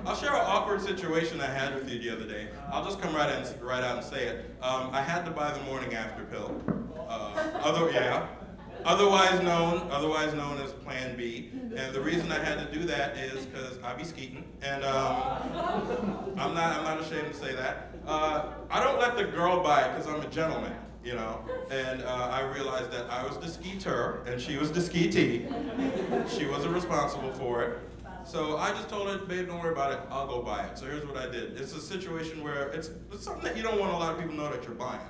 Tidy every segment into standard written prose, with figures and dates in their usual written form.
I'll share an awkward situation I had with you the other day. I'll just come right out and say it. I had to buy the morning after pill. Otherwise known as Plan B. And the reason I had to do that is because I be skeeting, and I'm not ashamed to say that. I don't let the girl buy it because I'm a gentleman, you know. And I realized that I was the skeeter and she was the skeetee. She wasn't responsible for it. So I just told her, babe, don't worry about it, I'll go buy it. So here's what I did. It's a situation where it's something that you don't want a lot of people know that you're buying.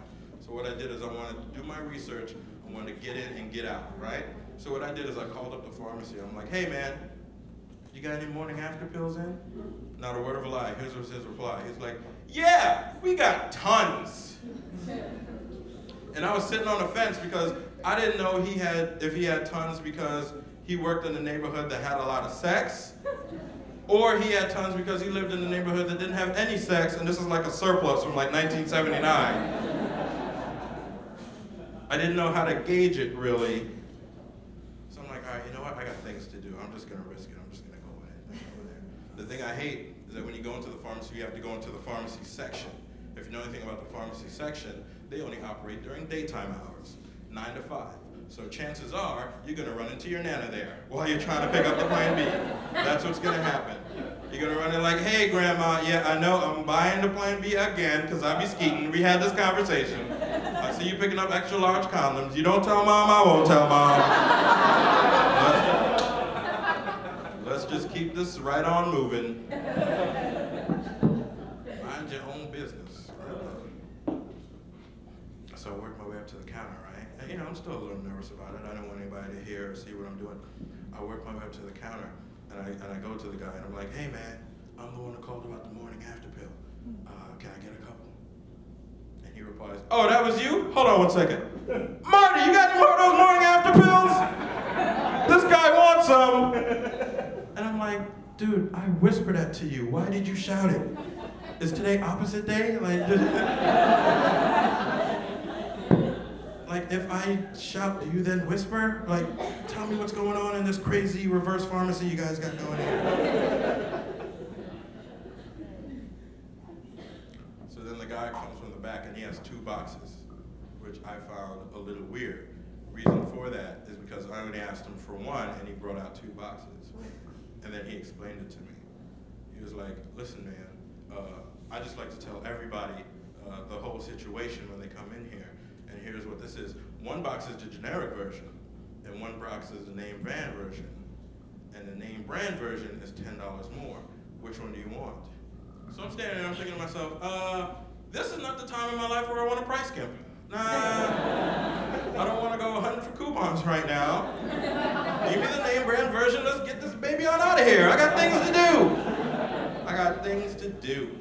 So what I did is I wanted to do my research, I wanted to get in and get out, right? So what I did is I called up the pharmacy. I'm like, hey man, you got any morning after pills in? Not a word of a lie. Here's his reply. He's like, yeah, we got tons. And I was sitting on the fence because I didn't know if he had tons because he worked in a neighborhood that had a lot of sex, or he had tons because he lived in a neighborhood that didn't have any sex, and this is like a surplus from like 1979. I didn't know how to gauge it really. So I'm like, all right, you know what? I got things to do. I'm just gonna risk it. I'm just gonna go in there. The thing I hate is that when you go into the pharmacy, you have to go into the pharmacy section. If you know anything about the pharmacy section, they only operate during daytime hours, 9 to 5. So chances are, you're gonna run into your Nana there while you're trying to pick up the Plan B. That's what's gonna happen. You're gonna run in like, hey grandma, yeah, I know I'm buying the Plan B again because I be skeeting. We had this conversation. I see you picking up extra large condoms. You don't tell mom, I won't tell mom. Let's just keep this right on moving. Mind your own business. Right? So I work my way up to the counter, right? And you know, I'm still a little nervous about it. I don't want anybody to hear or see what I'm doing. I work my way up to the counter, and I go to the guy, and I'm like, hey man, I'm the one who called about the morning after pill. Can I get a couple? And he replies, oh, that was you? Hold on one second. Marty, you got any more of those morning after pills? This guy wants some. And I'm like, dude, I whispered that to you. Why did you shout it? Is today opposite day? Like, if I shout, do you then whisper? Like, tell me what's going on in this crazy reverse pharmacy you guys got going here. So then the guy comes from the back and he has 2 boxes, which I found a little weird. Reason for that is because I only asked him for 1 and he brought out 2 boxes. And then he explained it to me. He was like, listen man, I just like to tell everybody the whole situation when they come in here. And here's what this is. 1 box is the generic version, and 1 box is the name brand version. And the name brand version is $10 more. Which one do you want? So I'm standing there, I'm thinking to myself, this is not the time in my life where I want to price skimp. Nah, I don't want to go hunting for coupons right now. Give me the name brand version, let's get this baby on out of here. I got things to do. I got things to do.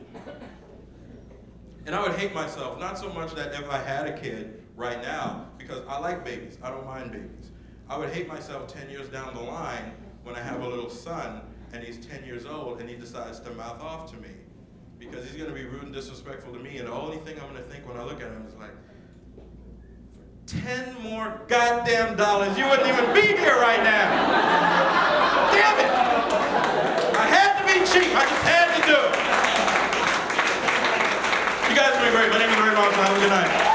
And I would hate myself, not so much that if I had a kid right now, because I like babies, I don't mind babies. I would hate myself 10 years down the line when I have a little son and he's 10 years old and he decides to mouth off to me. Because he's gonna be rude and disrespectful to me, and the only thing I'm gonna think when I look at him is like, for 10 more goddamn dollars, you wouldn't even be here right now. Damn it! I had to be cheap, I just had to do it. You guys have been great. My name is Ray Ross. Have a good night.